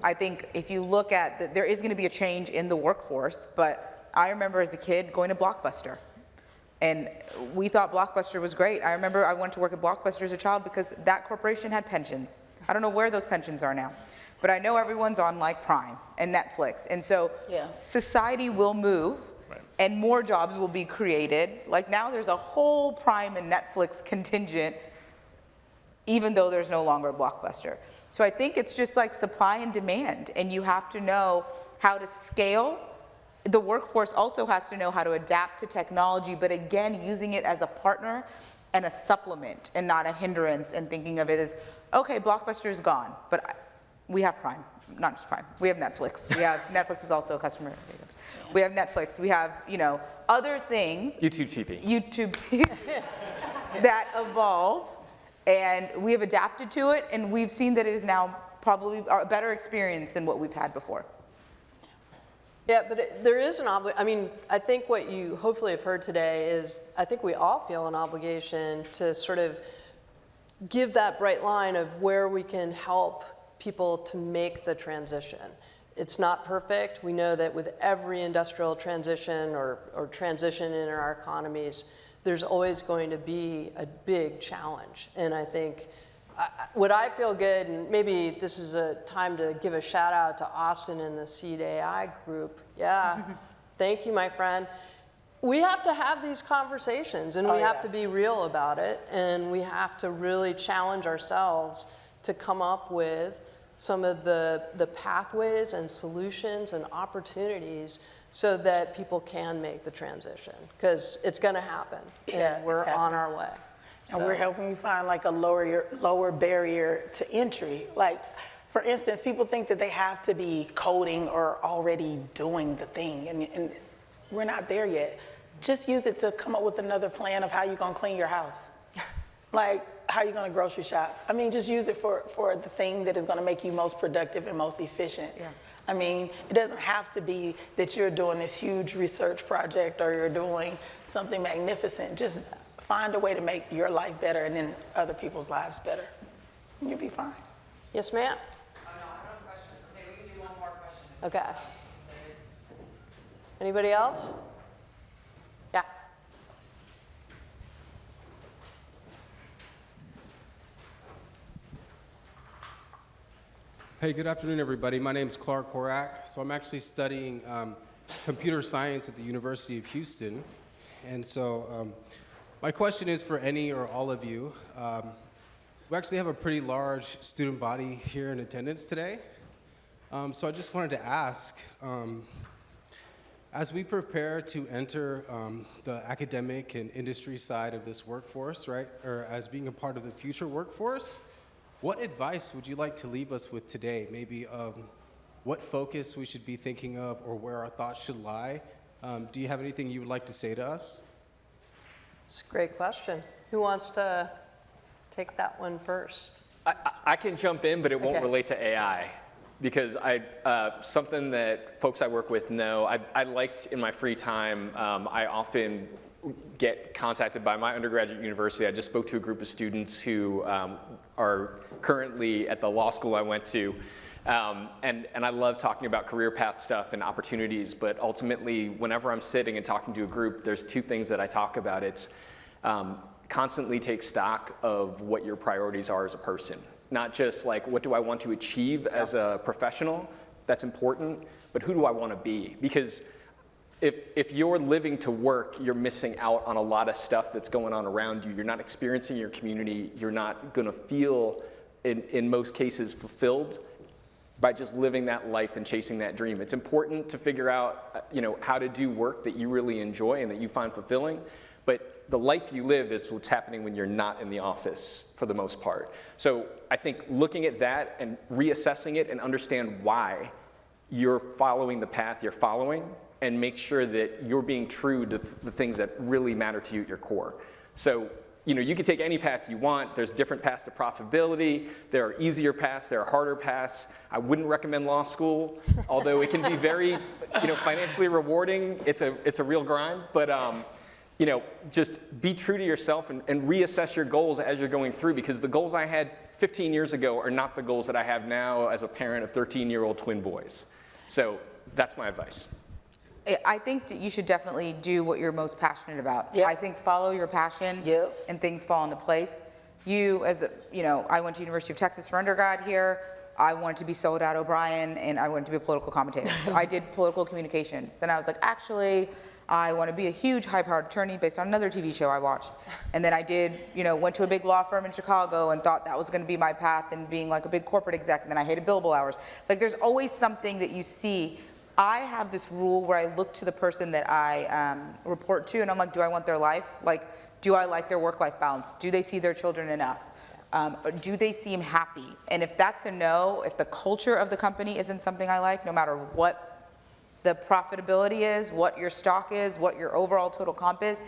[SPEAKER 2] I think if you look at, there is going to be a change in the workforce, but I remember as a kid going to Blockbuster. And we thought Blockbuster was great. I remember I wanted to work at Blockbuster as a child because that corporation had pensions. I don't know where those pensions are now. But I know everyone's on like Prime and Netflix. And so society will move, and more jobs will be created. Like now there's a whole Prime and Netflix contingent, even though there's no longer a Blockbuster. So I think it's just like supply and demand, and you have to know how to scale. The workforce also has to know how to adapt to technology, but again, using it as a partner and a supplement and not a hindrance, and thinking of it as, okay, Blockbuster is gone, but we have Prime, not just Prime. We have Netflix. We have Netflix is also a customer. We have Netflix. We have other things.
[SPEAKER 4] YouTube TV.
[SPEAKER 2] YouTube TV that evolve, and we have adapted to it, and we've seen that it is now probably a better experience than what we've had before.
[SPEAKER 1] Yeah, but there is an obligation. I think what you hopefully have heard today is I think we all feel an obligation to sort of give that bright line of where we can help people to make the transition. It's not perfect. We know that with every industrial transition or transition in our economies, there's always going to be a big challenge. And I think what I feel good, and maybe this is a time to give a shout out to Austin and the Seed AI group. Yeah, thank you, my friend. We have to have these conversations, and we have to be real about it, and we have to really challenge ourselves to come up with some of the pathways and solutions and opportunities so that people can make the transition, because it's going to happen, and we're on our way.
[SPEAKER 3] And we're helping you find like a lower barrier to entry. Like, for instance, people think that they have to be coding or already doing the thing, and we're not there yet. Just use it to come up with another plan of how you're gonna clean your house. Like, how you're gonna grocery shop. I mean, just use it for the thing that is gonna make you most productive and most efficient. Yeah. I mean, it doesn't have to be that you're doing this huge research project or you're doing something magnificent. Just find a way to make your life better and then other people's lives better. And you'll be fine.
[SPEAKER 1] Yes, ma'am?
[SPEAKER 7] Oh, no, I don't have a question. Okay, we can do one more question.
[SPEAKER 1] Okay. Anybody else? Yeah.
[SPEAKER 8] Hey, good afternoon, everybody. My name is Clark Horak. So I'm actually studying computer science at the University of Houston. And so my question is for any or all of you. We actually have a pretty large student body here in attendance today. So I just wanted to ask, as we prepare to enter the academic and industry side of this workforce, right, or as being a part of the future workforce, what advice would you like to leave us with today? Maybe what focus we should be thinking of or where our thoughts should lie? Do you have anything you would like to say to us?
[SPEAKER 1] It's a great question. Who wants to take that one first?
[SPEAKER 4] I can jump in, but it won't relate to AI. Because something that folks I work with know, I liked in my free time, I often get contacted by my undergraduate university. I just spoke to a group of students who are currently at the law school I went to. And I love talking about career path stuff and opportunities, but ultimately, whenever I'm sitting and talking to a group, there's two things that I talk about. It's constantly take stock of what your priorities are as a person. Not just like, what do I want to achieve as a professional? That's important, but who do I want to be? Because if you're living to work, you're missing out on a lot of stuff that's going on around you. You're not experiencing your community. You're not going to feel, in most cases, fulfilled by just living that life and chasing that dream. It's important to figure out, how to do work that you really enjoy and that you find fulfilling. But the life you live is what's happening when you're not in the office for the most part. So I think looking at that and reassessing it and understand why you're following the path you're following, and make sure that you're being true to the things that really matter to you at your core. So, you can take any path you want. There's different paths to profitability. There are easier paths. There are harder paths. I wouldn't recommend law school, although it can be very, financially rewarding. It's a real grind, but just be true to yourself and reassess your goals as you're going through, because the goals I had 15 years ago are not the goals that I have now as a parent of 13-year-old twin boys. So that's my advice.
[SPEAKER 2] I think that you should definitely do what you're most passionate about.
[SPEAKER 3] Yep.
[SPEAKER 2] I think follow your passion and things fall into place. I went to University of Texas for undergrad here. I wanted to be Soledad O'Brien, and I wanted to be a political commentator. So I did political communications. Then I was like, actually, I want to be a huge high-powered attorney based on another TV show I watched. And then I went to a big law firm in Chicago and thought that was going to be my path and being like a big corporate exec, and then I hated billable hours. Like, there's always something that you see. I have this rule where I look to the person that I report to, and I'm like, do I want their life? Like, do I like their work-life balance? Do they see their children enough? Do they seem happy? And if that's a no, if the culture of the company isn't something I like, no matter what the profitability is, what your stock is, what your overall total comp is,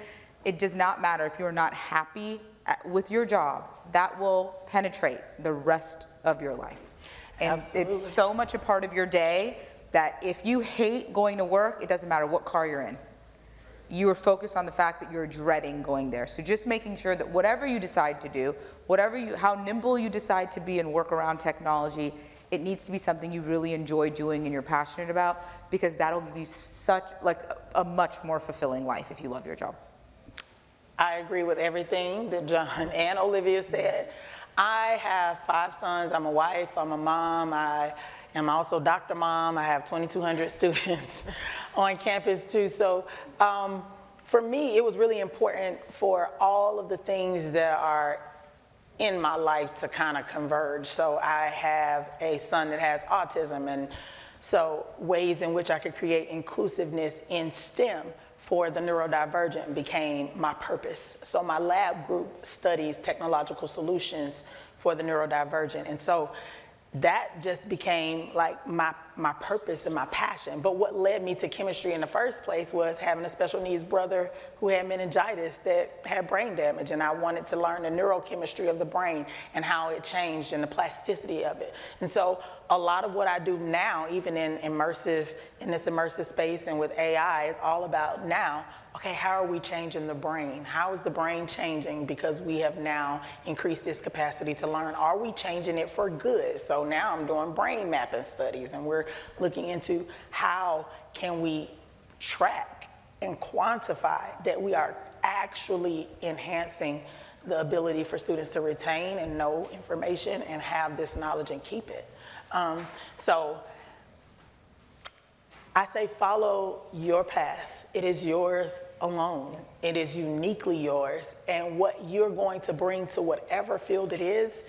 [SPEAKER 2] it does not matter if you're not happy with your job. That will penetrate the rest of your life. And it's so much a part of your day that if you hate going to work, it doesn't matter what car you're in. you are focused on the fact that you're dreading going there. So just making sure that whatever you decide to do, how nimble you decide to be and work around technology, it needs to be something you really enjoy doing and you're passionate about, because that'll give you a much more fulfilling life if you love your job.
[SPEAKER 3] I agree with everything that John and Olivia said. I have 5 sons. I'm a wife, I'm a mom, I am also Dr. Mom. I have 2,200 students on campus too. So for me, it was really important for all of the things that are in my life to kind of converge. So I have a son that has autism, and so ways in which I could create inclusiveness in STEM for the neurodivergent became my purpose. So my lab group studies technological solutions for the neurodivergent. And so that just became like my purpose and my passion. But what led me to chemistry in the first place was having a special needs brother who had meningitis that had brain damage, and I wanted to learn the neurochemistry of the brain and how it changed and the plasticity of it. And so a lot of what I do now, even in this immersive space and with AI, is all about now, okay, how are we changing the brain? How is the brain changing because we have now increased its capacity to learn? Are we changing it for good? So now I'm doing brain mapping studies, and we're looking into how can we track and quantify that we are actually enhancing the ability for students to retain and know information and have this knowledge and keep it. So I say follow your path. It is yours alone. It is uniquely yours. And what you're going to bring to whatever field it is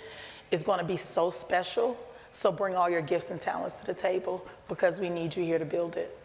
[SPEAKER 3] going to be so special. So bring all your gifts and talents to the table, because we need you here to build it.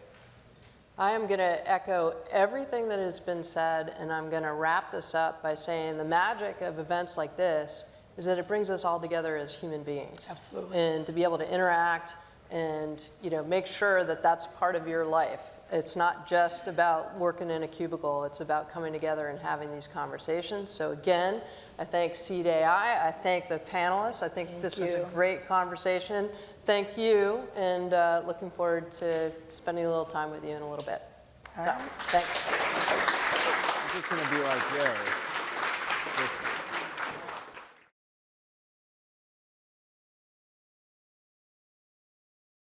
[SPEAKER 1] I am going to echo everything that has been said, and I'm going to wrap this up by saying the magic of events like this is that it brings us all together as human beings.
[SPEAKER 3] Absolutely.
[SPEAKER 1] And to be able to interact and make sure that that's part of your life. It's not just about working in a cubicle, it's about coming together and having these conversations. So again, I thank Seed AI, I thank the panelists, I think this was a great conversation. Thank you, and looking forward to spending a little time with you in a little bit. So, thanks.
[SPEAKER 8] I'm just gonna be like, yeah.